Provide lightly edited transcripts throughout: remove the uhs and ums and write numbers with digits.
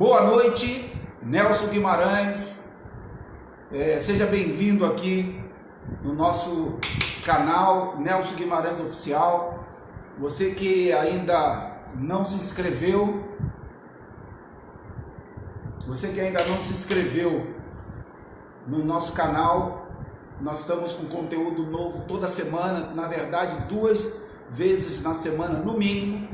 Boa noite, Nelson Guimarães, seja bem-vindo aqui no nosso canal Nelson Guimarães Oficial. Você que ainda não se inscreveu, no nosso canal, nós estamos com conteúdo novo toda semana, na verdade 2 vezes na semana no mínimo.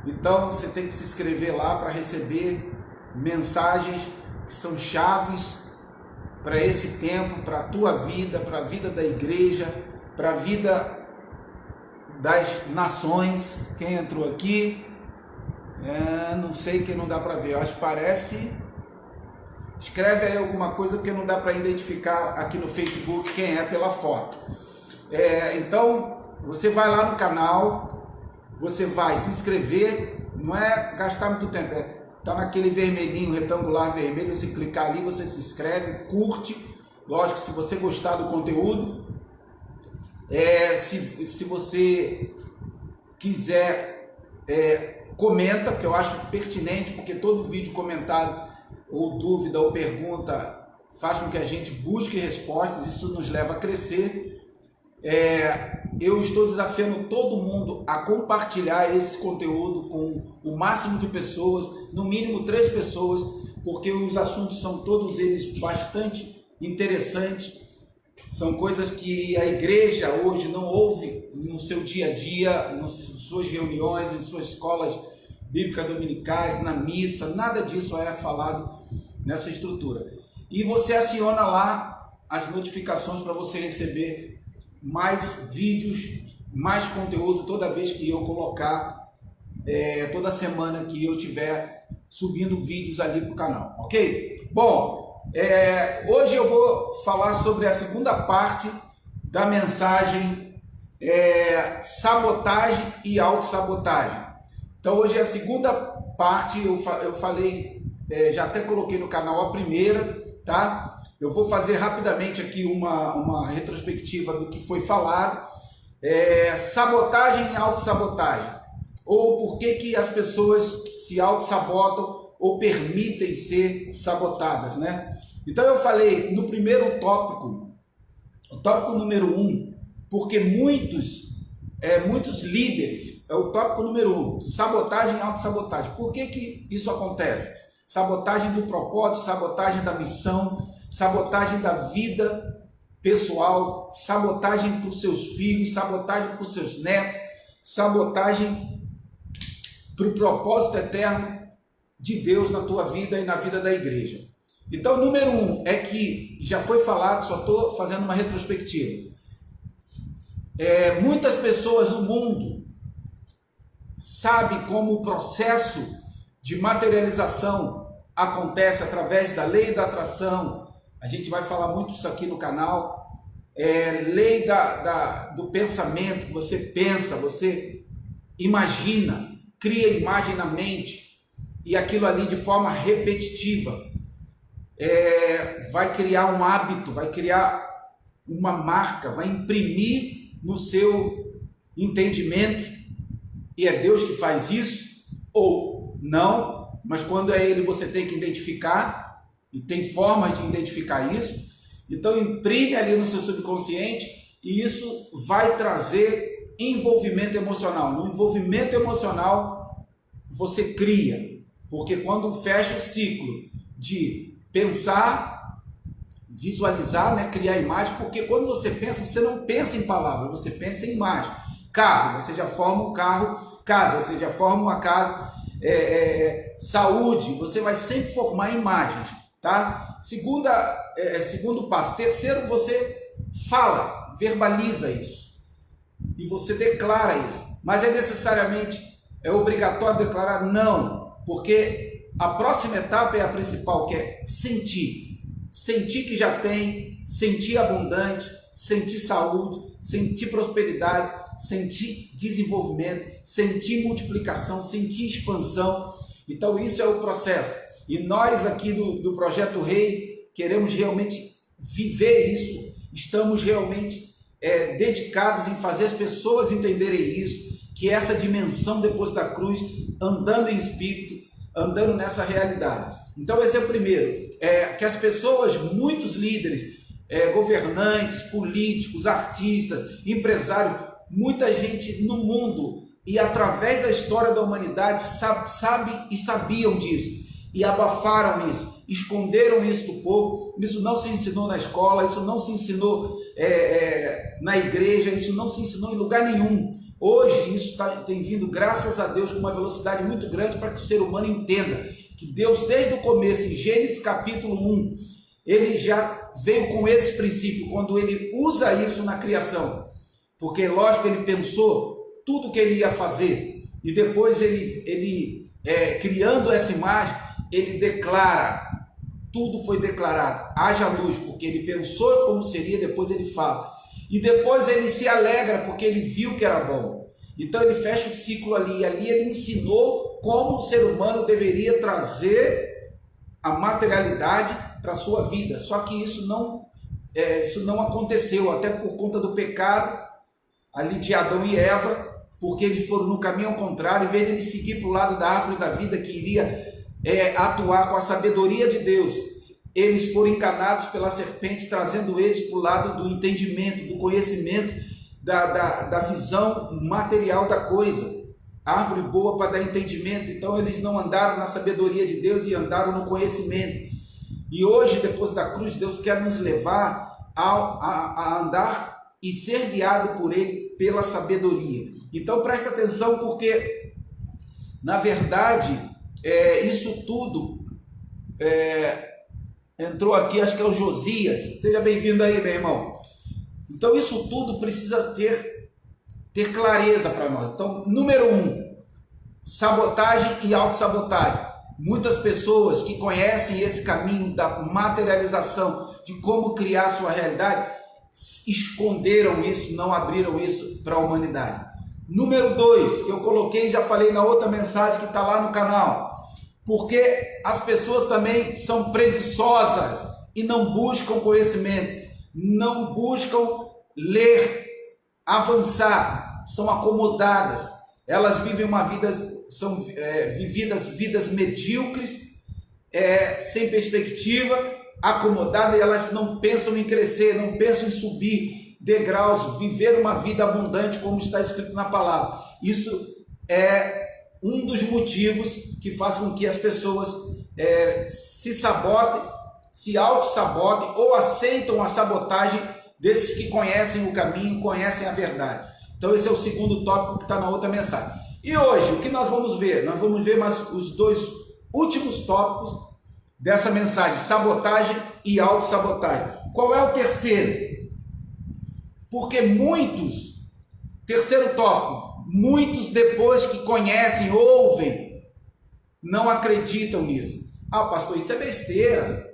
Então você tem que se inscrever lá para receber mensagens que são chaves para esse tempo, para a tua vida, para a vida da igreja, para a vida das nações. Quem entrou aqui, não sei, que não dá para ver, eu acho que parece. Escreve aí alguma coisa, porque não dá para identificar aqui no Facebook quem é pela foto. Então você vai lá no canal, você vai se inscrever, não é gastar muito tempo, tá naquele vermelhinho, retangular vermelho, você clicar ali, você se inscreve, curte. Lógico, se você gostar do conteúdo, se você quiser, comenta, que eu acho pertinente, porque todo vídeo comentado ou dúvida ou pergunta faz com que a gente busque respostas, isso nos leva a crescer. Eu estou desafiando todo mundo a compartilhar esse conteúdo com o máximo de pessoas, no mínimo 3 pessoas, porque os assuntos são todos eles bastante interessantes, são coisas que a igreja hoje não ouve no seu dia a dia, nas suas reuniões, em suas escolas bíblicas dominicais, na missa, nada disso é falado nessa estrutura. E você aciona lá as notificações para você receber mais vídeos, mais conteúdo toda vez que eu colocar, toda semana que eu tiver subindo vídeos ali para o canal, ok? Bom, hoje eu vou falar sobre a segunda parte da mensagem, sabotagem e autossabotagem. Então hoje é a segunda parte, eu falei, já até coloquei no canal a primeira, tá? Eu vou fazer rapidamente aqui uma retrospectiva do que foi falado. Sabotagem e autossabotagem. Ou por que as pessoas se autossabotam ou permitem ser sabotadas, né? Então eu falei no primeiro tópico, o tópico número 1, porque muitos líderes, é o tópico número 1, sabotagem e autossabotagem. Por que isso acontece? Sabotagem do propósito, sabotagem da missão, sabotagem da vida pessoal, sabotagem para os seus filhos, sabotagem para os seus netos, sabotagem para o propósito eterno de Deus na tua vida e na vida da igreja. Então, número 1 é que já foi falado, só estou fazendo uma retrospectiva. Muitas pessoas no mundo sabem como o processo de materialização acontece através da lei da atração. A gente vai falar muito isso aqui no canal. Lei do pensamento, que você pensa, você imagina, cria imagem na mente, e aquilo ali de forma repetitiva vai criar um hábito, vai criar uma marca, vai imprimir no seu entendimento, e é Deus que faz isso, ou não, mas quando é Ele você tem que identificar, e tem formas de identificar isso. Então imprime ali no seu subconsciente, e isso vai trazer envolvimento emocional. No envolvimento emocional você cria, porque quando fecha o ciclo de pensar, visualizar, né, criar imagem, porque quando você pensa, você não pensa em palavras, você pensa em imagem. Carro, você já forma um carro. Casa, você já forma uma casa. Saúde, você vai sempre formar imagens, tá? Segundo passo. Terceiro, você fala, verbaliza isso, e você declara isso. Mas é obrigatório declarar? Não, porque a próxima etapa é a principal, que é sentir que já tem, sentir abundante, sentir saúde, sentir prosperidade, sentir desenvolvimento, sentir multiplicação, sentir expansão. Então isso é o processo, e nós aqui do Projeto Rei queremos realmente viver isso. Estamos realmente dedicados em fazer as pessoas entenderem isso, que essa dimensão depois da cruz, andando em espírito, andando nessa realidade. Então esse é o primeiro, que as pessoas, muitos líderes, governantes, políticos, artistas, empresários, muita gente no mundo e através da história da humanidade sabe e sabiam disso e abafaram isso, esconderam isso do povo. Isso não se ensinou na escola, isso não se ensinou na igreja, isso não se ensinou em lugar nenhum. Hoje isso tem vindo, graças a Deus, com uma velocidade muito grande para que o ser humano entenda que Deus, desde o começo, em Gênesis capítulo 1, ele já veio com esse princípio, quando ele usa isso na criação, porque lógico, ele pensou tudo que ele ia fazer, e depois ele criando essa imagem, ele declara, tudo foi declarado, haja luz, porque ele pensou como seria, depois ele fala, e depois ele se alegra, porque ele viu que era bom. Então ele fecha o ciclo ali, e ali ele ensinou como o ser humano deveria trazer a materialidade para a sua vida, só que isso não aconteceu, até por conta do pecado ali de Adão e Eva, porque eles foram no caminho ao contrário, em vez de ele seguir para o lado da árvore da vida, que iria atuar com a sabedoria de Deus, eles foram enganados pela serpente, trazendo eles para o lado do entendimento, do conhecimento, da visão material da coisa. Árvore boa para dar entendimento. Então eles não andaram na sabedoria de Deus e andaram no conhecimento. E hoje, depois da cruz, Deus quer nos levar a andar e ser guiado por Ele pela sabedoria. Então presta atenção, porque na verdade isso tudo entrou aqui, acho que é o Josias. Seja bem-vindo aí, meu irmão. Então isso tudo precisa ter clareza para nós. Então, número 1, sabotagem e autossabotagem. Muitas pessoas que conhecem esse caminho da materialização, de como criar sua realidade, esconderam isso, não abriram isso para a humanidade. Número 2, que eu coloquei, já falei na outra mensagem que está lá no canal, porque as pessoas também são preguiçosas e não buscam conhecimento, não buscam ler, avançar, são acomodadas, elas vivem uma vida, são vidas medíocres, sem perspectiva, acomodadas, e elas não pensam em crescer, não pensam em subir degraus, viver uma vida abundante, como está escrito na palavra. Isso é um dos motivos que faz com que as pessoas se sabotem, se auto-sabotem ou aceitam a sabotagem desses que conhecem o caminho, conhecem a verdade. Então esse é o segundo tópico que está na outra mensagem. E hoje, o que nós vamos ver? Nós vamos ver mais os 2 últimos tópicos dessa mensagem, sabotagem e autossabotagem. Qual é o terceiro? Porque terceiro tópico, muitos depois que conhecem, ouvem, não acreditam nisso. Ah, pastor, isso é besteira.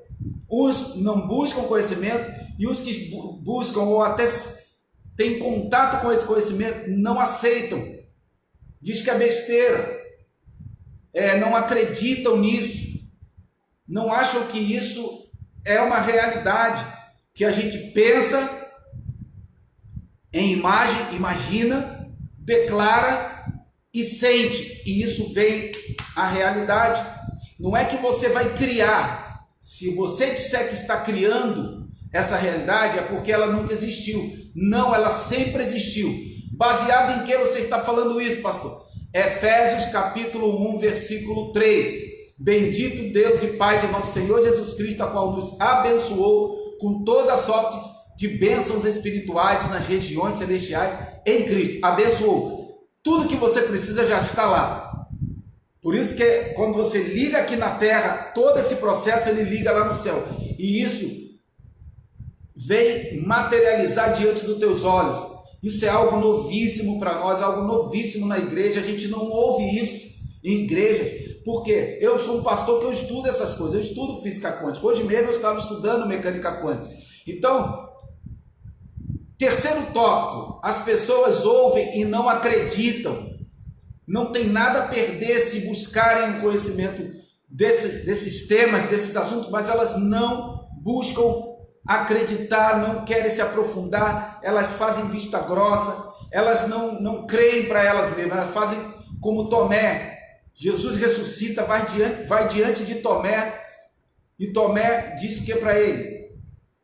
Uns não buscam conhecimento e os que buscam ou até têm contato com esse conhecimento não aceitam. Diz que é besteira. Não acreditam nisso. Não acham que isso é uma realidade, que a gente pensa em imagem, imagina, declara e sente, e isso vem à realidade. Não é que você vai criar. Se você disser que está criando essa realidade, é porque ela nunca existiu. Não, ela sempre existiu. Baseado em que você está falando isso, pastor? Efésios capítulo 1, versículo 3. Bendito Deus e Pai de nosso Senhor Jesus Cristo, a qual nos abençoou com toda a sorte de bênçãos espirituais nas regiões celestiais em Cristo. Abençoou. Tudo que você precisa já está lá. Por isso que quando você liga aqui na terra, todo esse processo ele liga lá no céu. E isso vem materializar diante dos teus olhos. Isso é algo novíssimo para nós, algo novíssimo na igreja. A gente não ouve isso em igrejas. Porque eu sou um pastor que eu estudo essas coisas, eu estudo física quântica. Hoje mesmo eu estava estudando mecânica quântica. Então, terceiro tópico, as pessoas ouvem e não acreditam. Não tem nada a perder se buscarem o conhecimento desses temas, desses assuntos, mas elas não buscam acreditar, não querem se aprofundar, elas fazem vista grossa, elas não creem para elas mesmas, elas fazem como Tomé. Jesus ressuscita, vai diante de Tomé E Tomé disse o que para ele?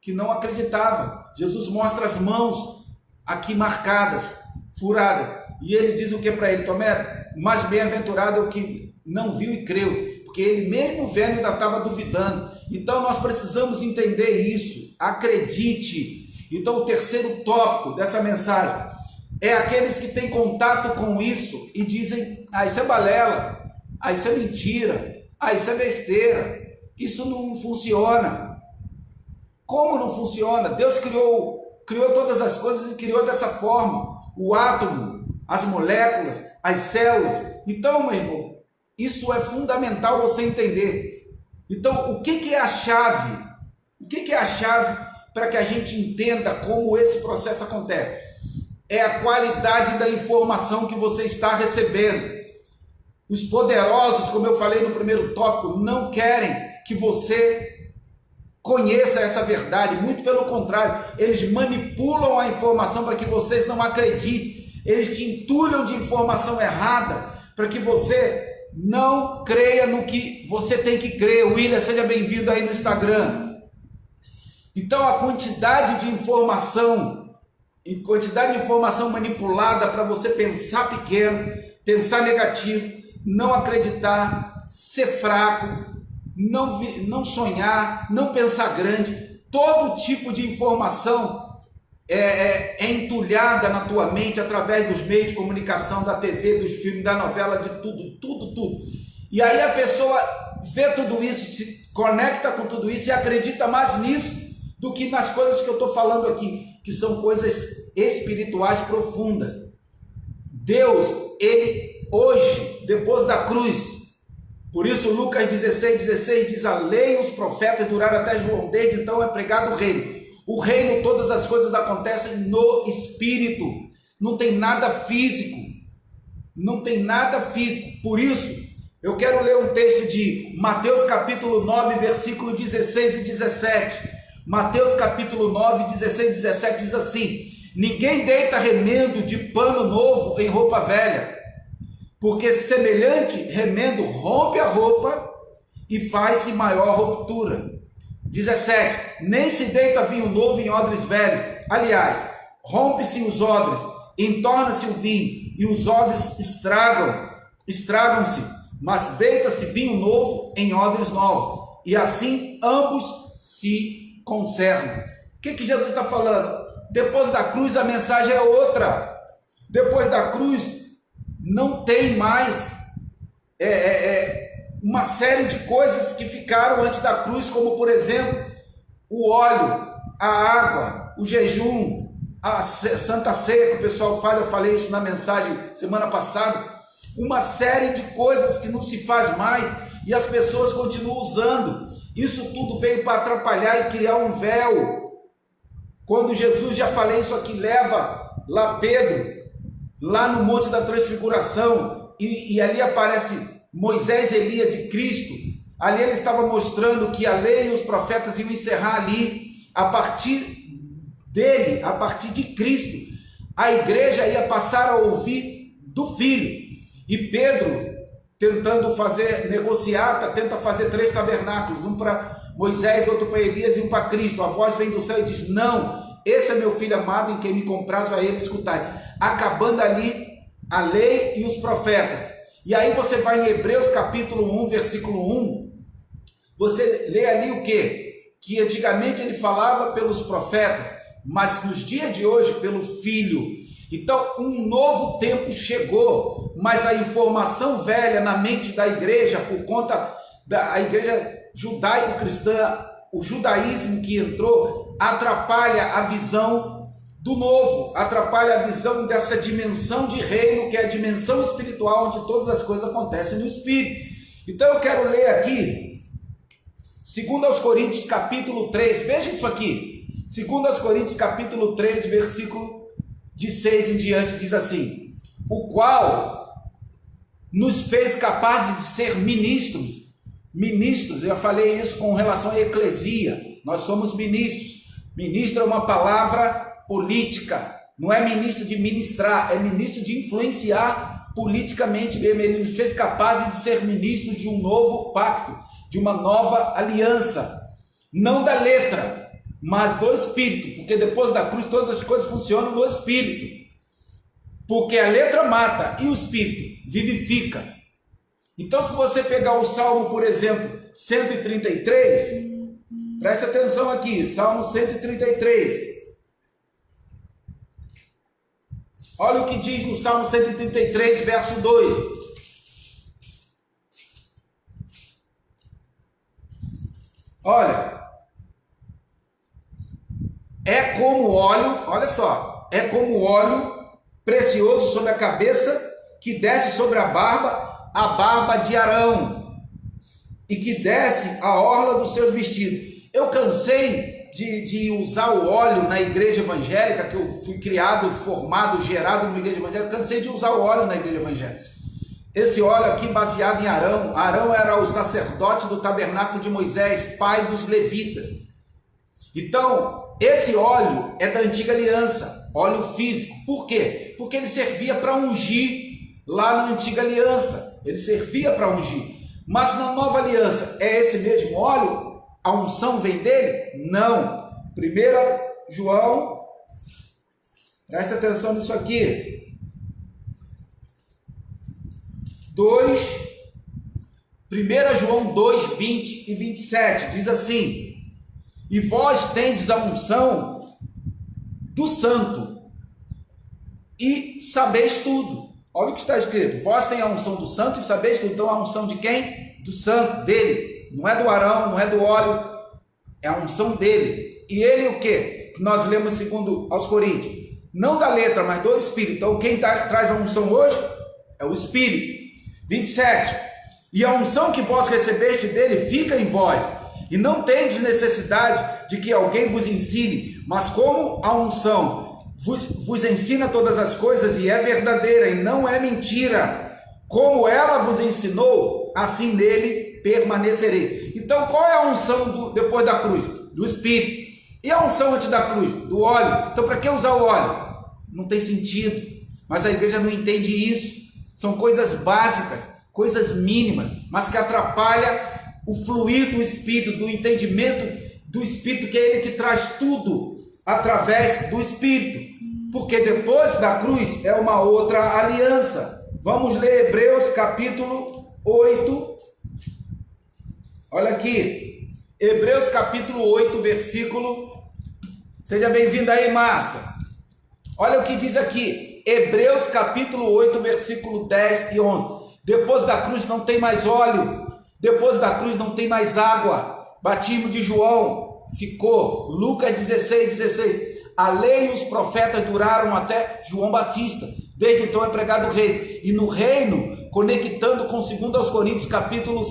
Que não acreditava. Jesus mostra as mãos aqui marcadas, furadas. E ele diz o que para ele? Tomé, mais bem-aventurado é o que não viu e creu. Porque ele mesmo vendo ainda estava duvidando. Então nós precisamos entender isso. Acredite. Então o terceiro tópico dessa mensagem é aqueles que têm contato com isso e dizem, isso é balela, isso é mentira, isso é besteira, isso não funciona. Como não funciona? Deus criou todas as coisas e criou dessa forma, o átomo, as moléculas, as células. Então, meu irmão, isso é fundamental você entender. Então, o que é a chave? O que é a chave para que a gente entenda como esse processo acontece? É a qualidade da informação que você está recebendo. Os poderosos, como eu falei no primeiro tópico, não querem que você conheça essa verdade, muito pelo contrário, eles manipulam a informação para que vocês não acreditem, eles te entulham de informação errada para que você não creia no que você tem que crer. William, seja bem-vindo aí no Instagram. Então a quantidade de informação manipulada para você pensar pequeno, pensar negativo, não acreditar, ser fraco, não sonhar, não pensar grande. Todo tipo de informação é entulhada na tua mente através dos meios de comunicação, da TV, dos filmes, da novela, de tudo. E aí a pessoa vê tudo isso, se conecta com tudo isso e acredita mais nisso do que nas coisas que eu estou falando aqui, que são coisas espirituais profundas. Deus, ele hoje, depois da cruz, por isso Lucas 16 diz, a lei e os profetas duraram até João, desde então é pregado o reino. O reino, todas as coisas acontecem no espírito, não tem nada físico, por isso eu quero ler um texto de Mateus capítulo 9, versículo 16 e 17, Mateus capítulo 9, 16 e 17 diz assim, ninguém deita remendo de pano novo em roupa velha, porque semelhante remendo rompe a roupa e faz-se maior ruptura. 17, nem se deita vinho novo em odres velhos, aliás, rompe-se os odres, entorna-se o vinho, e os odres estragam-se, mas deita-se vinho novo em odres novos, e assim ambos se conservam. O que Jesus está falando? Depois da cruz a mensagem é outra. Depois da cruz não tem mais uma série de coisas que ficaram antes da cruz, como por exemplo o óleo, a água, o jejum, a Santa Ceia que o pessoal fala, eu falei isso na mensagem semana passada, uma série de coisas que não se faz mais e as pessoas continuam usando. Isso tudo veio para atrapalhar e criar um véu. Quando Jesus, já falei isso aqui, leva lá Pedro, lá no Monte da Transfiguração, e ali aparece Moisés, Elias e Cristo. Ali ele estava mostrando que a lei e os profetas iam encerrar ali, a partir dele, a partir de Cristo, a igreja ia passar a ouvir do Filho. E Pedro, tentando negociata, tenta fazer 3 tabernáculos, um para Moisés, outro para Elias e um para Cristo. A voz vem do céu e diz, não, esse é meu filho amado em quem me comprazo, a ele escutai. Acabando ali a lei e os profetas. E aí você vai em Hebreus capítulo 1, versículo 1, você lê ali o quê? Que antigamente ele falava pelos profetas, mas nos dias de hoje pelo Filho. Então um novo tempo chegou, mas a informação velha na mente da igreja, por conta da igreja judaico-cristã, o judaísmo que entrou, atrapalha a visão do novo, atrapalha a visão dessa dimensão de reino, que é a dimensão espiritual, onde todas as coisas acontecem no Espírito. Então eu quero ler aqui 2 Coríntios capítulo 3, veja isso aqui, 2 Coríntios capítulo 3, versículo de 6 em diante, diz assim, o qual nos fez capazes de ser ministros, eu já falei isso com relação à eclesia, nós somos ministros. Ministro é uma palavra política, não é ministro de ministrar, é ministro de influenciar politicamente mesmo. Ele nos fez capazes de ser ministros de um novo pacto, de uma nova aliança, não da letra, mas do Espírito, porque depois da cruz todas as coisas funcionam no Espírito, porque a letra mata e o Espírito vivifica. Então, se você pegar o Salmo, por exemplo, 133, presta atenção aqui, Salmo 133, olha o que diz no Salmo 133, verso 2. Olha, é como óleo, olha só, é como óleo precioso sobre a cabeça, que desce sobre a barba de Arão, e que desce a orla dos seus vestidos. Eu cansei de usar o óleo na igreja evangélica, que eu fui criado, formado, gerado numa igreja evangélica, cansei de usar o óleo na igreja evangélica. Esse óleo aqui baseado em Arão. Arão era o sacerdote do tabernáculo de Moisés, pai dos levitas. Então, esse óleo é da antiga aliança, óleo físico. Por quê? Porque ele servia para ungir lá na antiga aliança. Ele servia para ungir. Mas na nova aliança, é esse mesmo óleo? A unção vem dele? Não. 1 João, presta atenção nisso aqui. 1 João 2, 20 e 27, diz assim: e vós tendes a unção do santo, e sabeis tudo. Olha o que está escrito: vós tendes a unção do santo e sabeis tudo. Então a unção de quem? Do santo, dele. Não é do Arão, não é do óleo, é a unção dele. E ele o que? Nós lemos segundo aos Coríntios, não da letra, mas do Espírito. Então quem traz a unção hoje é o Espírito. 27, e a unção que vós recebeste dele fica em vós, e não tendes necessidade de que alguém vos ensine, mas como a unção vos ensina todas as coisas e é verdadeira e não é mentira, como ela vos ensinou, assim nele permanecerei. Então qual é a unção depois da cruz? Do Espírito. E a unção antes da cruz? Do óleo. Então para que usar o óleo? Não tem sentido, mas a igreja não entende isso. São coisas básicas, coisas mínimas, mas que atrapalham o fluir do Espírito, do entendimento do Espírito, que é ele que traz tudo através do Espírito. Porque depois da cruz é uma outra aliança. Vamos ler Hebreus capítulo 8. Olha aqui, Hebreus capítulo 8, versículo... Seja bem-vindo aí, Márcia. Olha o que diz aqui. Hebreus capítulo 8, versículo 10 e 11. Depois da cruz não tem mais óleo, depois da cruz não tem mais água. Batismo de João ficou. Lucas 16, 16. A lei e os profetas duraram até João Batista. Desde então é pregado o reino. E no reino, conectando com 2 aos Coríntios capítulo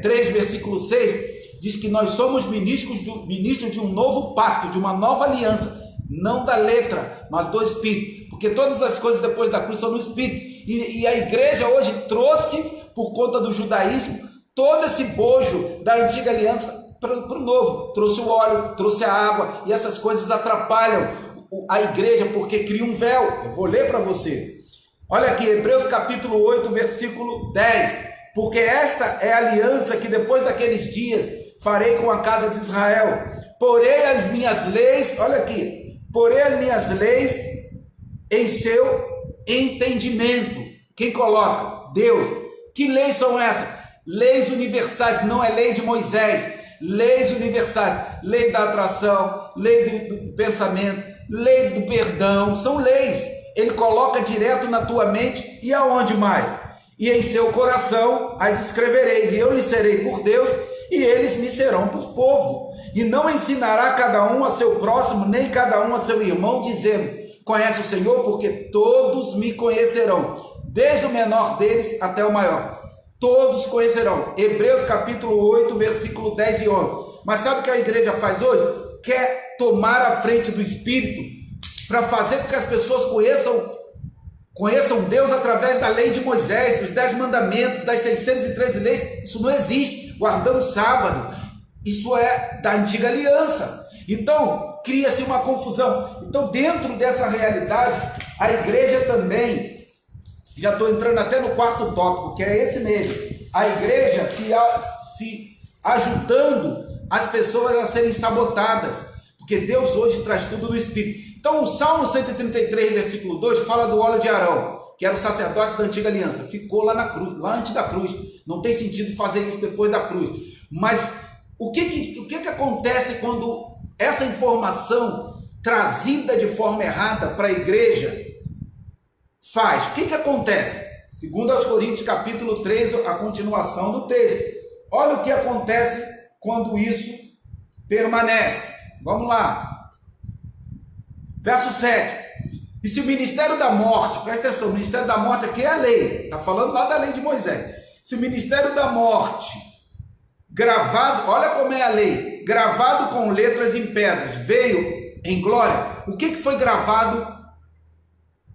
3, versículo 6, diz que nós somos ministros de um novo pacto, de uma nova aliança, não da letra, mas do Espírito. Porque todas as coisas depois da cruz são no Espírito. E a igreja hoje trouxe, por conta do judaísmo, todo esse bojo da antiga aliança para o novo. Trouxe o óleo, trouxe a água, e essas coisas atrapalham a igreja, porque cria um véu. Eu vou ler para você. Olha aqui, Hebreus capítulo 8, versículo 10. Porque esta é a aliança que depois daqueles dias farei com a casa de Israel. Porei as minhas leis, olha aqui, porei as minhas leis em seu entendimento. Quem coloca? Deus. Que leis são essas? Leis universais, não é lei de Moisés. Leis universais, lei da atração, lei do pensamento, lei do perdão, são leis. Ele coloca direto na tua mente. E aonde mais? E em seu coração as escrevereis, e eu lhes serei por Deus, e eles me serão por povo. E não ensinará cada um a seu próximo, nem cada um a seu irmão, dizendo: conhece o Senhor, porque todos me conhecerão, desde o menor deles até o maior. Todos conhecerão. Hebreus capítulo 8, versículo 10 e 11. Mas sabe o que a igreja faz hoje? Quer tomar a frente do Espírito para fazer com que as pessoas conheçam Deus através da lei de Moisés, dos 10 mandamentos, das 613 leis. Isso não existe. Guardando o sábado, isso é da antiga aliança. Então cria-se uma confusão. Então, dentro dessa realidade, a igreja também, já estou entrando até no quarto tópico, que é esse mesmo. A igreja se ajudando as pessoas a serem sabotadas, porque Deus hoje traz tudo no Espírito. Então o Salmo 133, versículo 2, fala do óleo de Arão, que era o sacerdote da antiga aliança, ficou lá na cruz, lá antes da cruz. Não tem sentido fazer isso depois da cruz. Mas o que acontece quando essa informação trazida de forma errada para a igreja faz? O que acontece? Segundo aos Coríntios capítulo 3, a continuação do texto. Olha o que acontece quando isso permanece. Vamos lá. Verso 7. E se o ministério da morte, presta atenção, o ministério da morte aqui é a lei, está falando lá da lei de Moisés. Se o ministério da morte, gravado, olha como é a lei, gravado com letras em pedras, veio em glória. O que foi gravado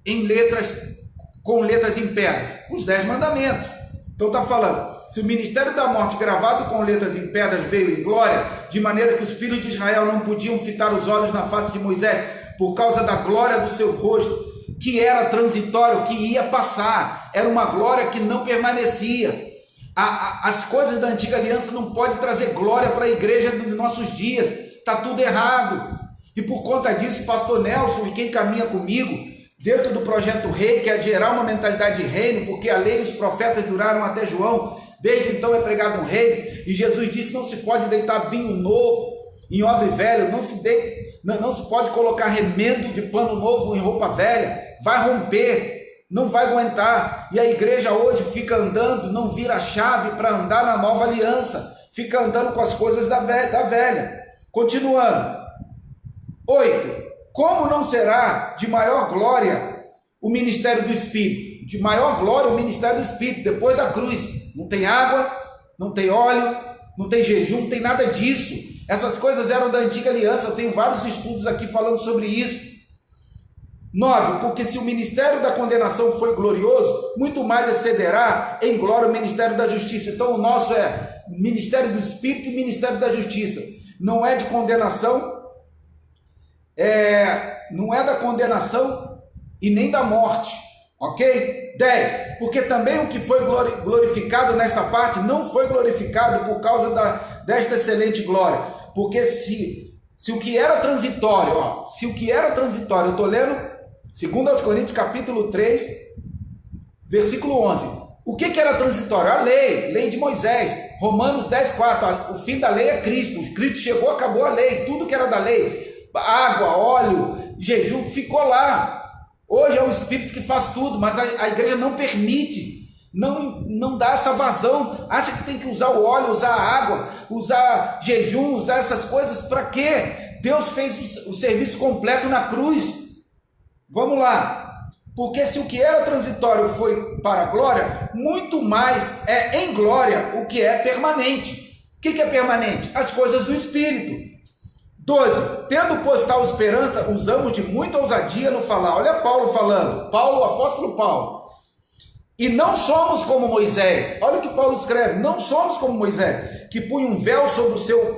em letras, com letras em pedras? Os 10 mandamentos. Então está falando, se o ministério da morte gravado com letras em pedras veio em glória, de maneira que os filhos de Israel não podiam fitar os olhos na face de Moisés, por causa da glória do seu rosto, que era transitório, que ia passar, era uma glória que não permanecia. As coisas da antiga aliança não podem trazer glória para a igreja dos nossos dias, está tudo errado. E por conta disso, pastor Nelson e quem caminha comigo, dentro do projeto Rei, que é gerar uma mentalidade de reino, porque a lei e os profetas duraram até João, desde então é pregado um reino, e Jesus disse, não se pode deitar vinho novo em odre velho, não se pode colocar remendo de pano novo em roupa velha, vai romper, não vai aguentar. E a igreja hoje fica andando, não vira a chave para andar na nova aliança, fica andando com as coisas da velha. Continuando. 8. Como não será de maior glória o ministério do Espírito? De maior glória o ministério do Espírito, depois da cruz. Não tem água, não tem óleo, não tem jejum, não tem nada disso. Essas coisas eram da antiga aliança, eu tenho vários estudos aqui falando sobre isso. 9. Porque se o ministério da condenação foi glorioso, muito mais excederá em glória o ministério da justiça. Então o nosso é ministério do Espírito e ministério da justiça. Não é de condenação, não é da condenação e nem da morte. Ok? 10. Porque também o que foi glorificado nesta parte não foi glorificado por causa desta excelente glória. Porque se o que era transitório, eu estou lendo 2 aos Coríntios capítulo 3, versículo 11. O que era transitório? A lei de Moisés. Romanos 10, 4. O fim da lei é Cristo. Cristo chegou, acabou a lei. Tudo que era da lei, água, óleo, jejum, ficou lá. Hoje é o Espírito que faz tudo, mas a igreja não permite, não dá essa vazão, acha que tem que usar o óleo, usar a água, usar jejum, usar essas coisas, para quê? Deus fez o serviço completo na cruz. Vamos lá, porque se o que era transitório foi para a glória, muito mais é em glória o que é permanente. O que é permanente? As coisas do Espírito. 12. Tendo pois tal esperança, usamos de muita ousadia no falar. Olha Paulo falando, o apóstolo Paulo. E não somos como Moisés. Olha o que Paulo escreve. Não somos como Moisés, que punha um véu sobre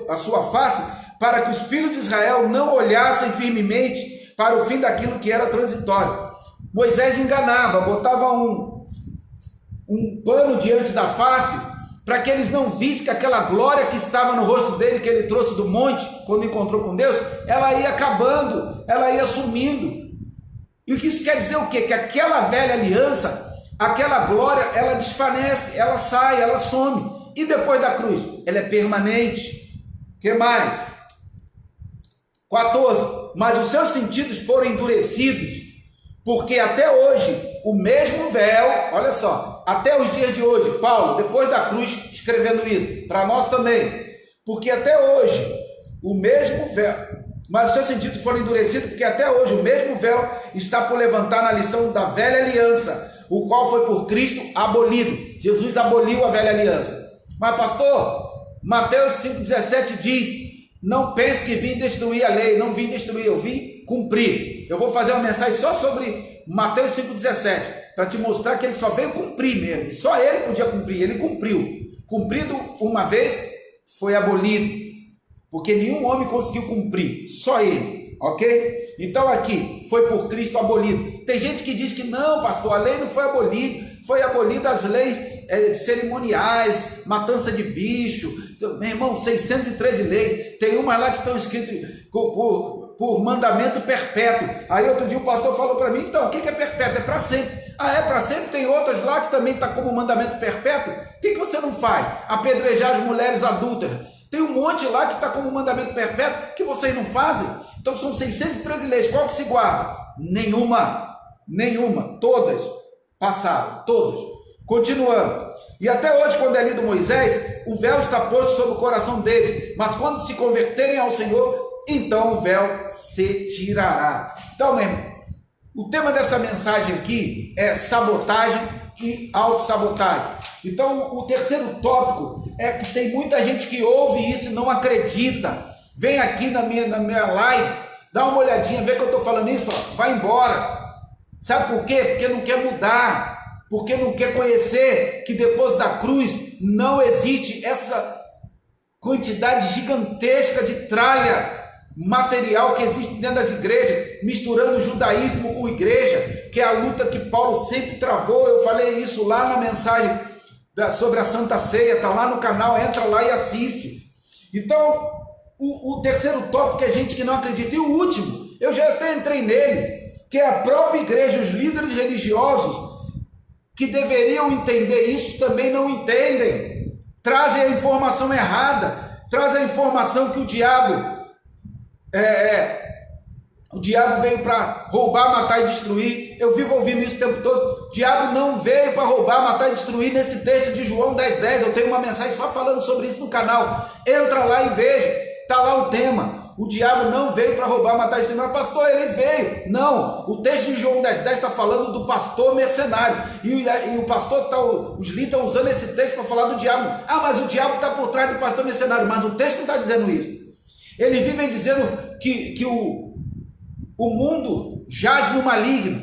a sua face, para que os filhos de Israel não olhassem firmemente para o fim daquilo que era transitório. Moisés enganava, botava um pano diante da face, para que eles não vissem que aquela glória que estava no rosto dele, que ele trouxe do monte, quando encontrou com Deus, ela ia acabando, ela ia sumindo. E o que isso quer dizer o quê? Que aquela velha aliança, aquela glória, ela desvanece, ela sai, ela some. E depois da cruz? Ela é permanente. O que mais? 14. Mas os seus sentidos foram endurecidos, porque até hoje o mesmo véu, olha só, até os dias de hoje, Paulo, depois da cruz, escrevendo isso, para nós também, porque até hoje o mesmo véu, mas os seus sentidos foram endurecidos, porque até hoje o mesmo véu está por levantar na lição da velha aliança, o qual foi por Cristo abolido. Jesus aboliu a velha aliança. Mas pastor, Mateus 5,17 diz, não pense que vim destruir a lei, não vim destruir, eu vim cumprir. Eu vou fazer uma mensagem só sobre Mateus 5,17, para te mostrar que ele só veio cumprir mesmo, só ele podia cumprir, ele cumpriu. Cumprido uma vez, foi abolido, porque nenhum homem conseguiu cumprir, só ele. ok? Então aqui, foi por Cristo abolido. Tem gente que diz que não, pastor, a lei não foi abolida, foi abolida as leis cerimoniais, matança de bicho, meu irmão, 613 leis, tem umas lá que estão escritas por mandamento perpétuo. Aí outro dia o pastor falou para mim, então, o que é perpétuo? É para sempre. Ah, é para sempre? Tem outras lá que também está como mandamento perpétuo. O que você não faz? Apedrejar as mulheres adúlteras. Tem um monte lá que está como mandamento perpétuo que vocês não fazem. Então são 613 leis. Qual que se guarda? Nenhuma. Todas passaram. Todas. Continuando. E até hoje, quando é lido Moisés, o véu está posto sobre o coração deles. Mas quando se converterem ao Senhor, então o véu se tirará. Então, meu irmão, o tema dessa mensagem aqui é sabotagem e autossabotagem. Então, o terceiro tópico é que tem muita gente que ouve isso e não acredita. Vem aqui na minha live, dá uma olhadinha, vê que eu estou falando isso, ó, vai embora. Sabe por quê? Porque não quer mudar, porque não quer conhecer que depois da cruz não existe essa quantidade gigantesca de tralha material que existe dentro das igrejas, misturando judaísmo com igreja, que é a luta que Paulo sempre travou. Eu falei isso lá na mensagem sobre a Santa Ceia, está lá no canal, entra lá e assiste. Então, o terceiro tópico é gente que não acredita. E o último, eu já até entrei nele, que é a própria igreja, os líderes religiosos, que deveriam entender isso, também não entendem. Trazem a informação errada, trazem a informação que o diabo veio para roubar, matar e destruir. Eu vivo ouvindo isso o tempo todo. O diabo não veio para roubar, matar e destruir. Nesse texto de João 10:10, eu tenho uma mensagem só falando sobre isso no canal. Entra lá e veja, está lá o tema. O diabo não veio para roubar, matar e destruir. Mas pastor, ele veio. Não, o texto de João 10:10 está falando do pastor mercenário. E o pastor, os líderes estão usando esse texto para falar do diabo. Ah, mas o diabo está por trás do pastor mercenário. Mas o texto não está dizendo isso. Eles vivem dizendo que o mundo jaz no maligno.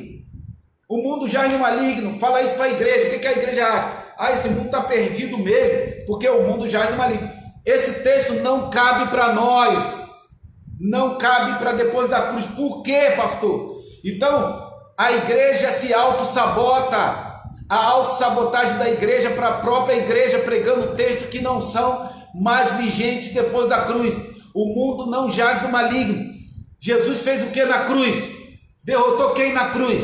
O mundo jaz no maligno. Fala isso para a igreja. O que a igreja acha? Ah, esse mundo está perdido mesmo, porque o mundo jaz no maligno. Esse texto não cabe para nós. Não cabe para depois da cruz. Por quê, pastor? Então, a igreja se auto-sabota. A autossabotagem da igreja para a própria igreja, pregando textos que não são mais vigentes depois da cruz. O mundo não jaz do maligno. Jesus fez o que na cruz? Derrotou quem na cruz?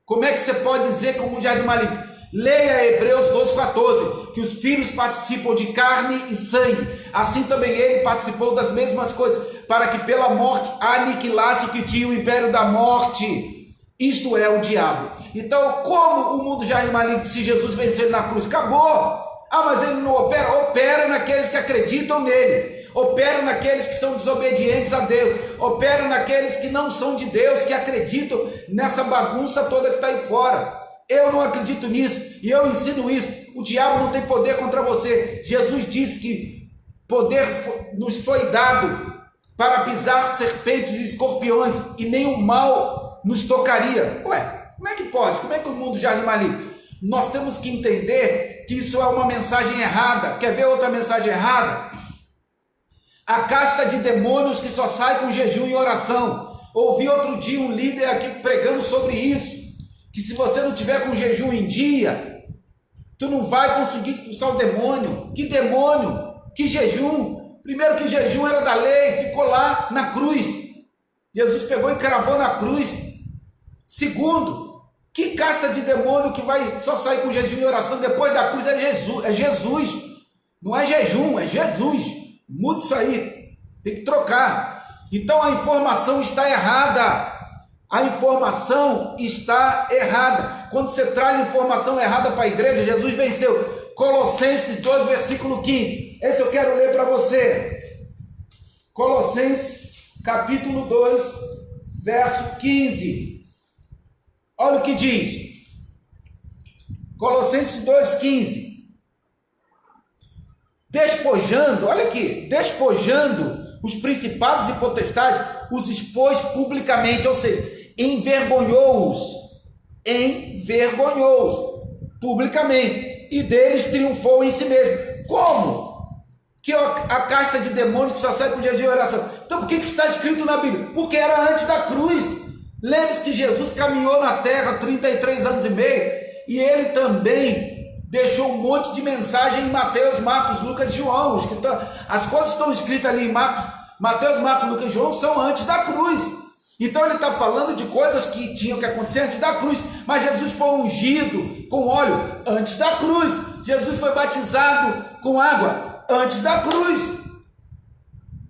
Como é que você pode dizer que o mundo jaz do maligno? Leia Hebreus 12:14, que os filhos participam de carne e sangue, assim também ele participou das mesmas coisas, para que pela morte aniquilasse o que tinha o império da morte, isto é, o diabo. Então, como o mundo jaz do maligno se Jesus venceu na cruz? Acabou! Ah, mas ele não opera? Opera naqueles que acreditam nele, opera naqueles que são desobedientes a Deus, opera naqueles que não são de Deus, que acreditam nessa bagunça toda que está aí fora. Eu não acredito nisso e eu ensino isso. O diabo não tem poder contra você. Jesus disse que poder nos foi dado para pisar serpentes e escorpiões e nenhum mal nos tocaria. Ué, como é que pode? Como é que o mundo jaz no maligno? Nós temos que entender que isso é uma mensagem errada. Quer ver outra mensagem errada? A casta de demônios que só sai com jejum e oração. Ouvi outro dia um líder aqui pregando sobre isso, que se você não tiver com jejum em dia, tu não vai conseguir expulsar o demônio. Que demônio? Que jejum? Primeiro, que jejum era da lei, ficou lá na cruz. Jesus pegou e cravou na cruz. Segundo, que casta de demônio que vai só sair com jejum e oração depois da cruz? É Jesus. Não é jejum, é Jesus. Muda isso aí. Tem que trocar. Então a informação está errada. A informação está errada. Quando você traz informação errada para a igreja, Jesus venceu. Colossenses 2, versículo 15. Esse eu quero ler para você. Colossenses, capítulo 2, verso 15. Olha o que diz. Colossenses 2,15. Despojando, olha aqui, despojando os principados e potestades, os expôs publicamente, ou seja, envergonhou-os publicamente, e deles triunfou em si mesmo. Como? que é a casta de demônios que só sai com dia de oração. Então por que isso está escrito na Bíblia? Porque era antes da cruz. Lembre-se que Jesus caminhou na terra 33 anos e meio, e ele também deixou um monte de mensagem em Mateus, Marcos, Lucas e João. As coisas que estão escritas ali em Mateus, Marcos, Lucas e João são antes da cruz. Então ele está falando de coisas que tinham que acontecer antes da cruz. Mas Jesus foi ungido com óleo antes da cruz. Jesus foi batizado com água antes da cruz.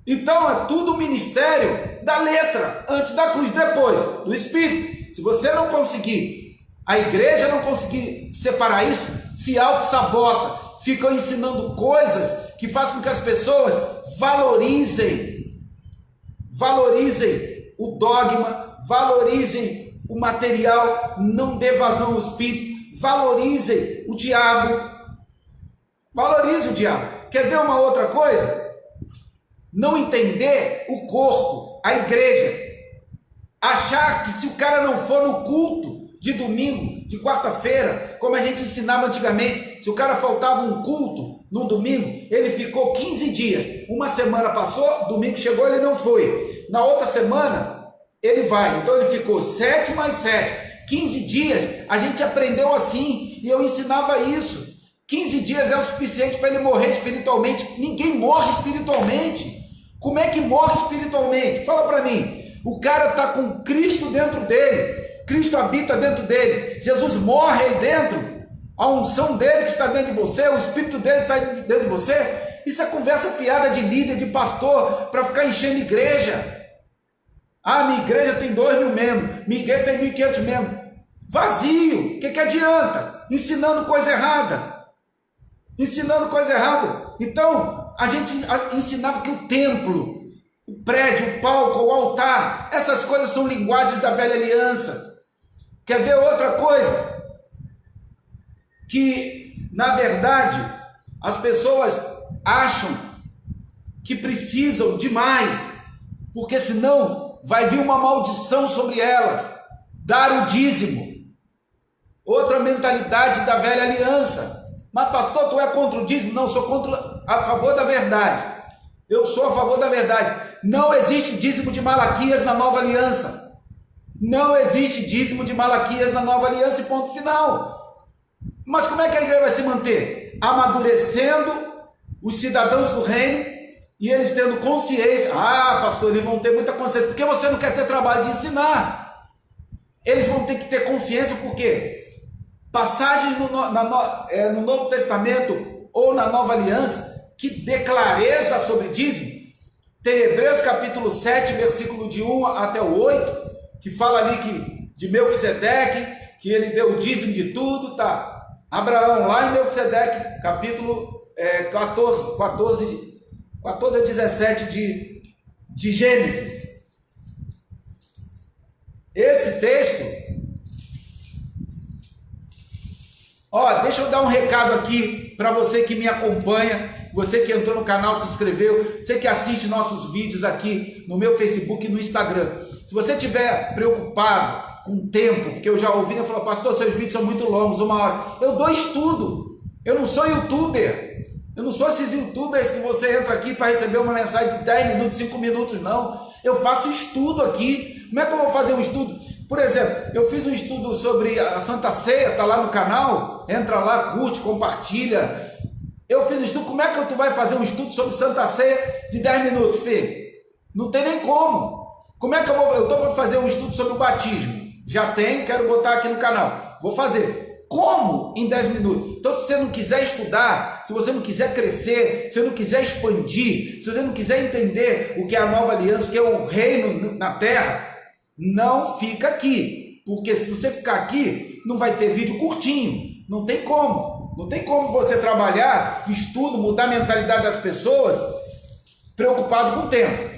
Então é tudo ministério da letra, antes da cruz, depois do Espírito. Se você não conseguir, a igreja não conseguir separar isso, se auto-sabota, ficam ensinando coisas que fazem com que as pessoas valorizem o dogma, valorizem o material, não dê vazão ao Espírito, valorizem o diabo, valorize o diabo. Quer ver uma outra coisa? Não entender o corpo, a igreja, achar que se o cara não for no culto de domingo, de quarta-feira, como a gente ensinava antigamente, se o cara faltava um culto no domingo, ele ficou 15 dias, uma semana passou, domingo chegou, ele não foi, na outra semana ele vai, então ele ficou 7 mais 7, 15 dias, a gente aprendeu assim, e eu ensinava isso. 15 dias é o suficiente para ele morrer espiritualmente. Ninguém morre espiritualmente. Como é que morre espiritualmente? Fala para mim. O cara está com Cristo dentro dele, Cristo habita dentro dele, Jesus morre aí dentro, a unção dele que está dentro de você, o Espírito dele está dentro de você. Isso é conversa fiada de líder, de pastor, para ficar enchendo igreja. Ah, minha igreja tem 2.000 membros, minha igreja tem 1.500 membros. Vazio, o que adianta? Ensinando coisa errada. Então, a gente ensinava que o templo, o prédio, o palco, o altar, essas coisas são linguagens da velha aliança. Quer ver outra coisa? Que, na verdade, as pessoas acham que precisam demais, porque senão vai vir uma maldição sobre elas. Dar o dízimo. Outra mentalidade da velha aliança. Mas pastor, tu é contra o dízimo? Não, sou a favor da verdade. Eu sou a favor da verdade. Não existe dízimo de Malaquias na nova aliança. Não existe dízimo de Malaquias na nova aliança e ponto final. Mas como é que a igreja vai se manter? Amadurecendo os cidadãos do reino e eles tendo consciência. Ah, pastor, eles vão ter muita consciência. Porque você não quer ter trabalho de ensinar. Eles vão ter que ter consciência porque passagens no Novo Testamento ou na Nova Aliança que dê clareza sobre dízimo. Tem Hebreus capítulo 7, versículo de 1 até o 8, que fala ali de Melquisedeque, que ele deu o dízimo de tudo, tá? Abraão, lá em Melquisedeque, capítulo 14 a 17 de Gênesis. Esse texto... deixa eu dar um recado aqui para você que me acompanha, você que entrou no canal, se inscreveu, você que assiste nossos vídeos aqui no meu Facebook e no Instagram. Se você estiver preocupado com o tempo, porque eu já ouvi, eu falo, pastor, seus vídeos são muito longos, 1 hora. Eu dou estudo, eu não sou youtuber, eu não sou esses youtubers que você entra aqui para receber uma mensagem de 10 minutos, 5 minutos, não. Eu faço estudo aqui. Como é que eu vou fazer um estudo? Por exemplo, eu fiz um estudo sobre a Santa Ceia, está lá no canal, entra lá, curte, compartilha. Eu fiz um estudo, como é que tu vai fazer um estudo sobre Santa Ceia de 10 minutos, filho? Não tem nem como. Como é que eu estou para fazer um estudo sobre o batismo? Já tenho, quero botar aqui no canal. Vou fazer. Como em 10 minutos? Então, se você não quiser estudar, se você não quiser crescer, se você não quiser expandir, se você não quiser entender o que é a nova aliança, o que é o reino na terra, não fica aqui, porque se você ficar aqui, não vai ter vídeo curtinho, não tem como você trabalhar, estudo, mudar a mentalidade das pessoas, preocupado com o tempo.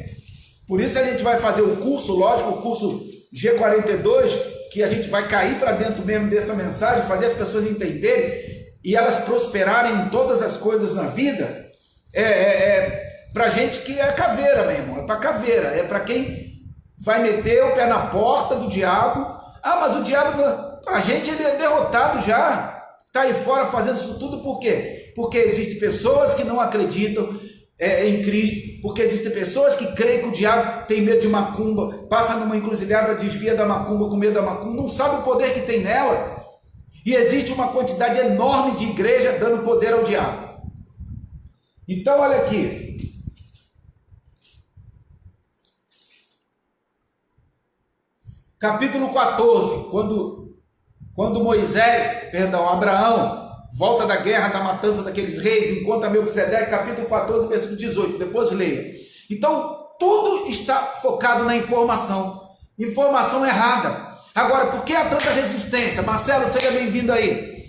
Por isso a gente vai fazer o curso, lógico, o curso G42, que a gente vai cair para dentro mesmo dessa mensagem, fazer as pessoas entenderem e elas prosperarem em todas as coisas na vida, para gente que é caveira, meu irmão, é para caveira, é para quem vai meter o pé na porta do diabo. Ah, mas o diabo, a gente, ele é derrotado já, está aí fora fazendo isso tudo, por quê? Porque existem pessoas que não acreditam, em Cristo, porque existem pessoas que creem que o diabo tem medo de macumba, passa numa encruzilhada, desvia da macumba com medo da macumba, não sabe o poder que tem nela, e existe uma quantidade enorme de igreja dando poder ao diabo. Então olha aqui, capítulo 14, quando Abraão volta da guerra, da matança daqueles reis, encontra Melquisedeque, capítulo 14, versículo 18, depois leia. Então, tudo está focado na informação errada. Agora, por que há tanta resistência? Marcelo, seja bem-vindo aí.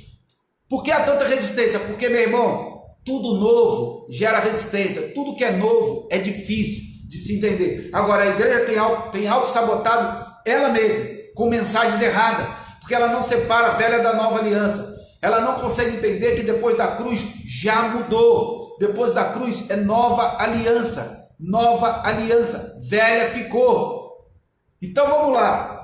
Por que há tanta resistência? Porque, meu irmão, tudo novo gera resistência, tudo que é novo é difícil de se entender. Agora, a igreja tem auto-sabotado ela mesma, com mensagens erradas, porque ela não separa a velha da nova aliança. Ela não consegue entender que depois da cruz já mudou. Depois da cruz é nova aliança. Nova aliança. Velha ficou. Então vamos lá.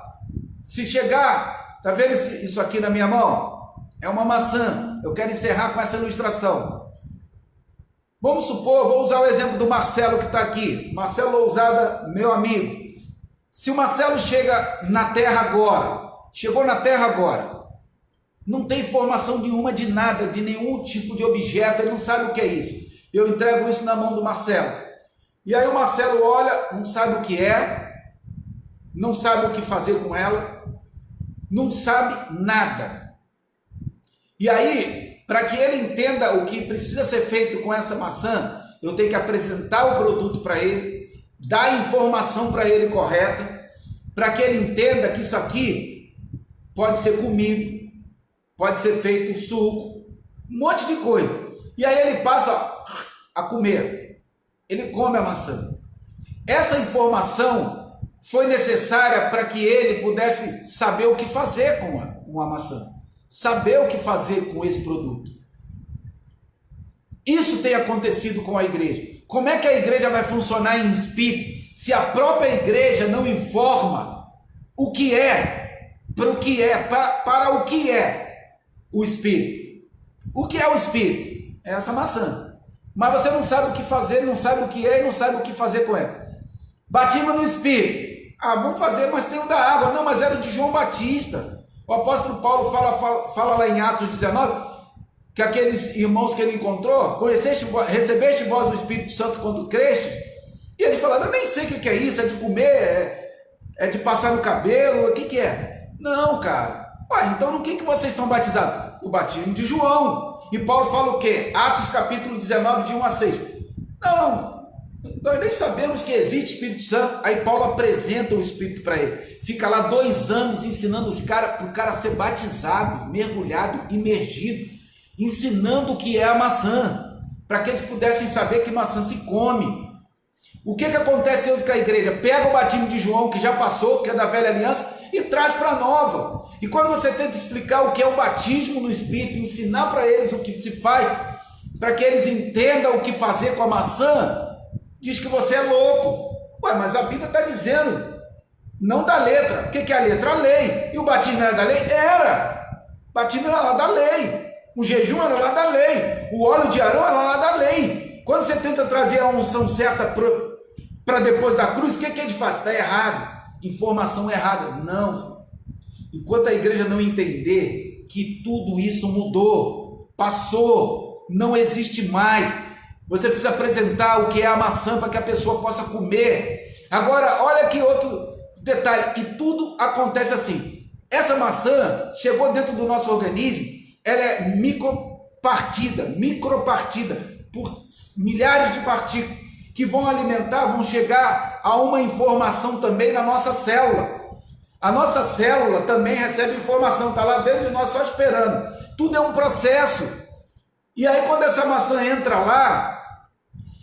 Se chegar, tá vendo isso aqui na minha mão? É uma maçã. Eu quero encerrar com essa ilustração. Vamos supor, vou usar o exemplo do Marcelo que está aqui. Marcelo Lousada, meu amigo. Se o Marcelo chega na Terra agora, chegou na Terra agora, não tem informação nenhuma de nada, de nenhum tipo de objeto, ele não sabe o que é isso. Eu entrego isso na mão do Marcelo. E aí o Marcelo olha, não sabe o que é, não sabe o que fazer com ela, não sabe nada. E aí, para que ele entenda o que precisa ser feito com essa maçã, eu tenho que apresentar o produto para ele, dar a informação para ele correta, para que ele entenda que isso aqui pode ser comido, pode ser feito suco, um monte de coisa. E aí ele passa a comer. Ele come a maçã. Essa informação foi necessária para que ele pudesse saber o que fazer com a maçã. Saber o que fazer com esse produto. Isso tem acontecido com a igreja. Como é que a igreja vai funcionar em espírito se a própria igreja não informa o que é, para o que é o Espírito? O que é o Espírito? É essa maçã. Mas você não sabe o que fazer, não sabe o que é e não sabe o que fazer com ela. Batismo no Espírito. Vamos fazer, mas tem o da água. Não, mas era de João Batista. O apóstolo Paulo fala lá em Atos 19, que aqueles irmãos que ele encontrou, recebeste vós o Espírito Santo quando creste? E ele fala, eu nem sei o que é isso, é de comer, é de passar no cabelo, o que é? Não, cara. Então no que vocês estão batizados? O batismo de João. E Paulo fala o quê? Atos capítulo 19, de 1 a 6. Não, nós nem sabemos que existe Espírito Santo. Aí Paulo apresenta o Espírito para ele. Fica lá 2 anos ensinando para o cara ser batizado, mergulhado, imergido, ensinando o que é a maçã, para que eles pudessem saber que maçã se come. O que acontece hoje com a igreja? Pega o batismo de João, que já passou, que é da velha aliança, e traz para a nova. E quando você tenta explicar o que é o batismo no Espírito, ensinar para eles o que se faz, para que eles entendam o que fazer com a maçã, diz que você é louco. Mas a Bíblia está dizendo, não da letra. O que é a letra? A lei. E o batismo era da lei? Era. O batismo era lá da lei. O jejum era lá da lei. O óleo de Arão era lá da lei. Quando você tenta trazer a unção certa para depois da cruz, o que a gente faz? Está errado. Informação errada. Não. Enquanto a igreja não entender que tudo isso mudou, passou, não existe mais, você precisa apresentar o que é a maçã para que a pessoa possa comer. Agora, olha aqui outro detalhe. E tudo acontece assim. Essa maçã chegou dentro do nosso organismo, ela é micropartida por milhares de partículas que vão alimentar, vão chegar a uma informação também na nossa célula. A nossa célula também recebe informação, está lá dentro de nós só esperando. Tudo é um processo. E aí quando essa maçã entra lá,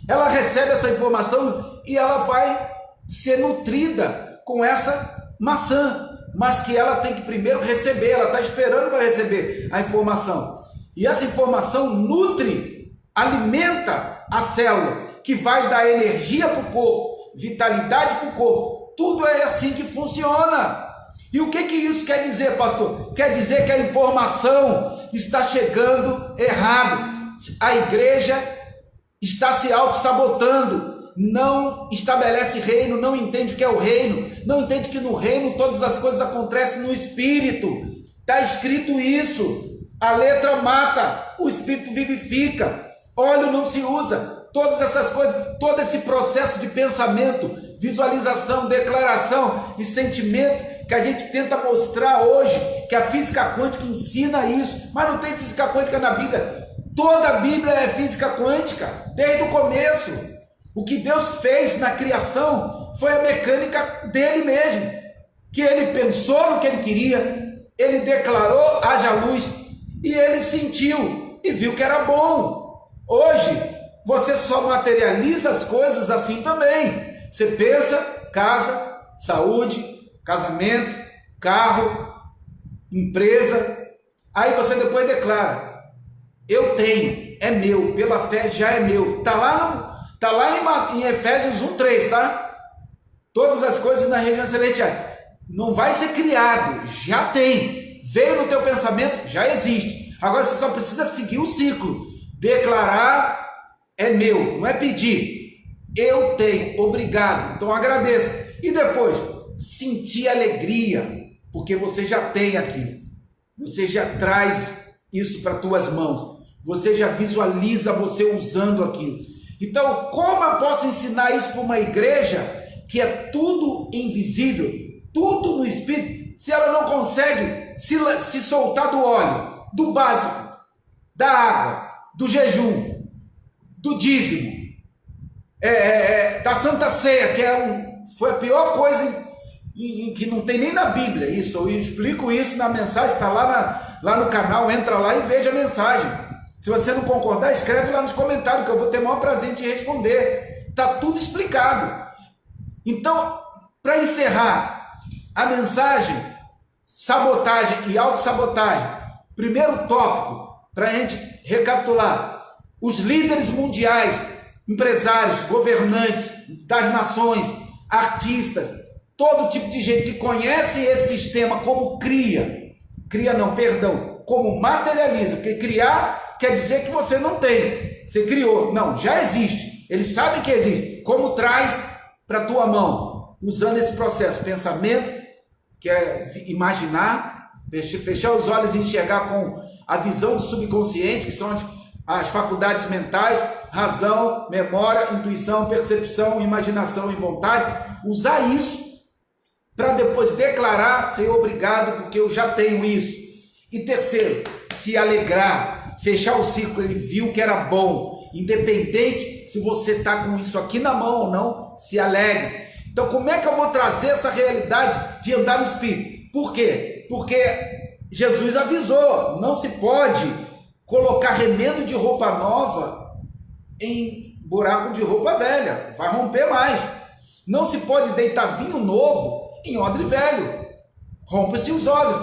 ela recebe essa informação e ela vai ser nutrida com essa maçã. Mas que ela tem que primeiro receber, ela está esperando para receber a informação. E essa informação nutre, alimenta a célula, que vai dar energia para o corpo, vitalidade para o corpo. Tudo é assim que funciona. E o que isso quer dizer, pastor? Quer dizer que a informação está chegando errado. A igreja está se auto-sabotando, não estabelece reino, não entende o que é o reino, não entende que no reino todas as coisas acontecem no Espírito. Está escrito isso. A letra mata, o Espírito vivifica, óleo não se usa. Todas essas coisas, todo esse processo de pensamento, visualização, declaração e sentimento que a gente tenta mostrar hoje, que a física quântica ensina isso, mas não tem física quântica na Bíblia. Toda a Bíblia é física quântica, desde o começo. O que Deus fez na criação foi a mecânica dele mesmo, que ele pensou no que ele queria, ele declarou, haja luz, e ele sentiu e viu que era bom. Hoje, você só materializa as coisas assim também. Você pensa, casa, saúde, casamento, carro, empresa, aí você depois declara, eu tenho, é meu, pela fé já é meu. Está lá em Efésios 1:3, tá? Todas as coisas na região celestial. Não vai ser criado, já tem. Veio no teu pensamento, já existe. Agora você só precisa seguir o ciclo. Declarar, é meu, não é pedir. Eu tenho, obrigado, então agradeça. E depois, sentir alegria, porque você já tem aquilo. Você já traz isso para tuas mãos. Você já visualiza você usando aquilo. Então, como eu posso ensinar isso para uma igreja que é tudo invisível, tudo no Espírito, se ela não consegue se soltar do óleo, do básico, da água, do jejum, do dízimo, da Santa Ceia, que foi a pior coisa que não tem nem na Bíblia isso. Eu explico isso na mensagem, está lá no canal, entra lá e veja a mensagem. Se você não concordar, escreve lá nos comentários, que eu vou ter o maior prazer em te responder. Está tudo explicado. Então, para encerrar a mensagem, sabotagem e autossabotagem, primeiro tópico, para a gente recapitular, os líderes mundiais, empresários, governantes das nações, artistas, todo tipo de gente que conhece esse sistema como como materializa, porque criar quer dizer que você não tem, você criou, não, já existe, eles sabem que existe, como traz para a tua mão, usando esse processo, pensamento, que é imaginar, fechar os olhos e enxergar com a visão do subconsciente, que são as faculdades mentais, razão, memória, intuição, percepção, imaginação e vontade, usar isso para depois declarar, Senhor, obrigado, porque eu já tenho isso. E terceiro, se alegrar, fechar o ciclo, ele viu que era bom, independente se você está com isso aqui na mão ou não, se alegre. Então, como é que eu vou trazer essa realidade de andar no Espírito? Por quê? Porque Jesus avisou, não se pode colocar remendo de roupa nova em buraco de roupa velha, vai romper mais. Não se pode deitar vinho novo em odre velho, rompe-se os olhos.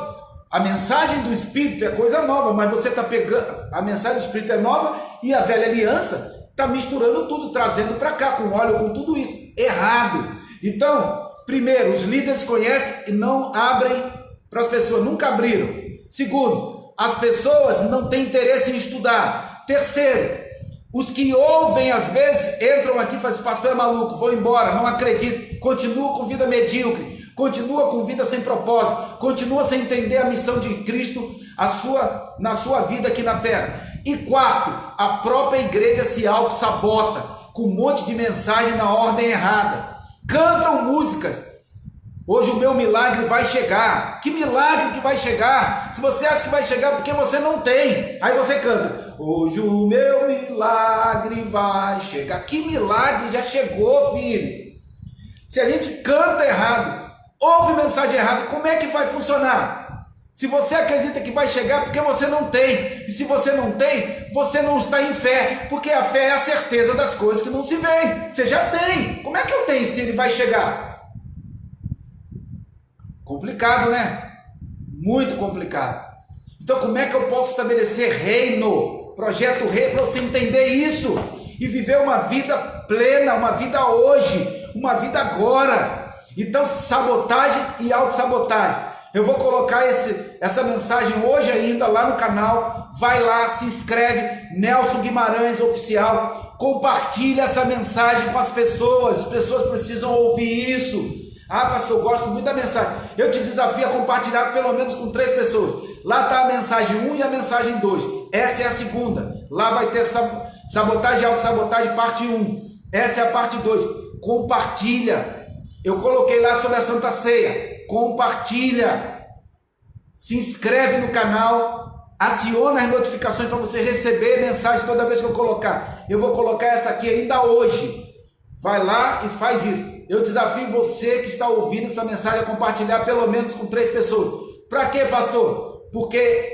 A mensagem do Espírito é coisa nova, mas você está pegando, a mensagem do Espírito é nova e a velha aliança está misturando tudo, trazendo para cá, com óleo, com tudo isso, errado. Então, primeiro, os líderes conhecem e não abrem para as pessoas, nunca abriram. Segundo, as pessoas não têm interesse em estudar. Terceiro, os que ouvem às vezes, entram aqui e fazem, pastor é maluco, vou embora, não acredito, continua com vida medíocre, continua com vida sem propósito, continua sem entender a missão de Cristo na sua vida aqui na terra. E quarto, a própria igreja se auto-sabota com um monte de mensagem na ordem errada. Cantam músicas. Hoje o meu milagre vai chegar. Que milagre que vai chegar? Se você acha que vai chegar porque você não tem, aí você canta, hoje o meu milagre vai chegar. Que milagre? Já chegou, filho. Se a gente canta errado, ouve mensagem errada, como é que vai funcionar? Se você acredita que vai chegar, porque você não tem. E se você não tem, você não está em fé. Porque a fé é a certeza das coisas que não se veem. Você já tem. Como é que eu tenho se ele vai chegar? Complicado, né? Muito complicado. Então, como é que eu posso estabelecer reino? Projeto rei, para você entender isso. E viver uma vida plena, uma vida hoje, uma vida agora. Então, sabotagem e autossabotagem. Eu vou colocar essa mensagem hoje ainda lá no canal. Vai lá, se inscreve, Nelson Guimarães Oficial. Compartilha essa mensagem com as pessoas precisam ouvir isso. Ah, pastor, eu gosto muito da mensagem. Eu te desafio a compartilhar pelo menos com 3 pessoas. Lá está a mensagem 1 e a mensagem 2. Essa é a segunda. Lá vai ter sabotagem e autossabotagem parte 1. Essa é a parte 2. Compartilha. Eu coloquei lá sobre a Santa Ceia. Compartilha. Se inscreve no canal. Aciona as notificações para você receber mensagem toda vez que eu colocar. Eu vou colocar essa aqui ainda hoje. Vai lá e faz isso. Eu desafio você que está ouvindo essa mensagem a compartilhar pelo menos com 3 pessoas. Para quê, pastor? Porque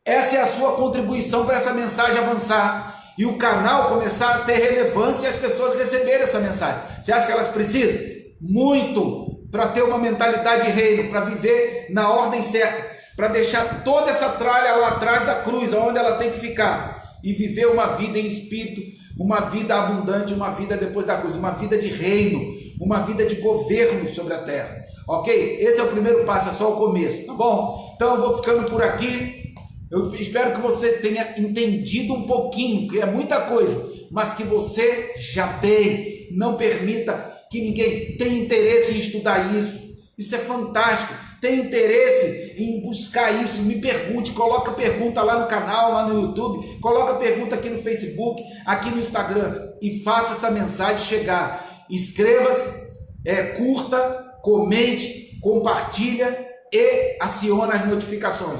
essa é a sua contribuição para essa mensagem avançar e o canal começar a ter relevância e as pessoas receberem essa mensagem. Você acha que elas precisam? Muito, para ter uma mentalidade de reino, para viver na ordem certa, para deixar toda essa tralha lá atrás da cruz, onde ela tem que ficar, e viver uma vida em espírito, uma vida abundante, uma vida depois da cruz, uma vida de reino, uma vida de governo sobre a terra. Ok? Esse é o primeiro passo, é só o começo, tá bom? Então eu vou ficando por aqui. Eu espero que você tenha entendido um pouquinho, que é muita coisa, mas que você já tem. Não permita que ninguém tenha interesse em estudar isso. Isso é fantástico. Tem interesse em buscar isso? Me pergunte, coloca pergunta lá no canal, lá no YouTube, coloca pergunta aqui no Facebook, aqui no Instagram e faça essa mensagem chegar. Escreva-se, curta, comente, compartilha e aciona as notificações.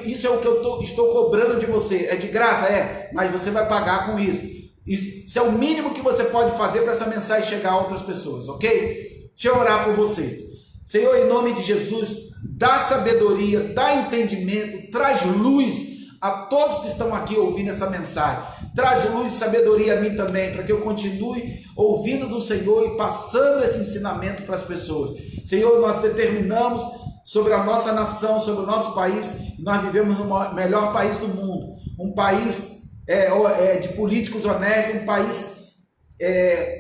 Isso é o que eu estou cobrando de você. É de graça? Mas você vai pagar com isso. Isso é o mínimo que você pode fazer para essa mensagem chegar a outras pessoas, ok? Deixa eu orar por você. Senhor, em nome de Jesus, dá sabedoria, dá entendimento, traz luz a todos que estão aqui ouvindo essa mensagem. Traz luz e sabedoria a mim também, para que eu continue ouvindo do Senhor e passando esse ensinamento para as pessoas. Senhor, nós determinamos sobre a nossa nação, sobre o nosso país, nós vivemos no melhor país do mundo, um país de políticos honestos, um país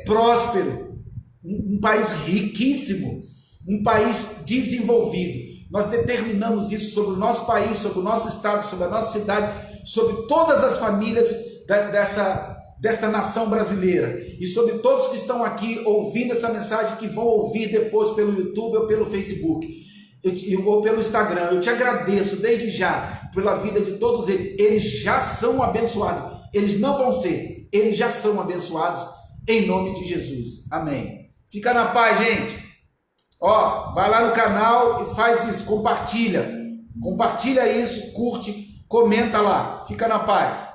próspero, um país riquíssimo, um país desenvolvido. Nós determinamos isso sobre o nosso país, sobre o nosso estado, sobre a nossa cidade, sobre todas as famílias desta nação brasileira e sobre todos que estão aqui ouvindo essa mensagem, que vão ouvir depois pelo YouTube ou pelo Facebook ou pelo Instagram. Eu te agradeço desde já pela vida de todos eles. Eles já são abençoados. Eles não vão ser, eles já são abençoados em nome de Jesus. Amém. Fica na paz, gente. Vai lá no canal e faz isso, compartilha isso, curte, comenta lá. Fica na paz.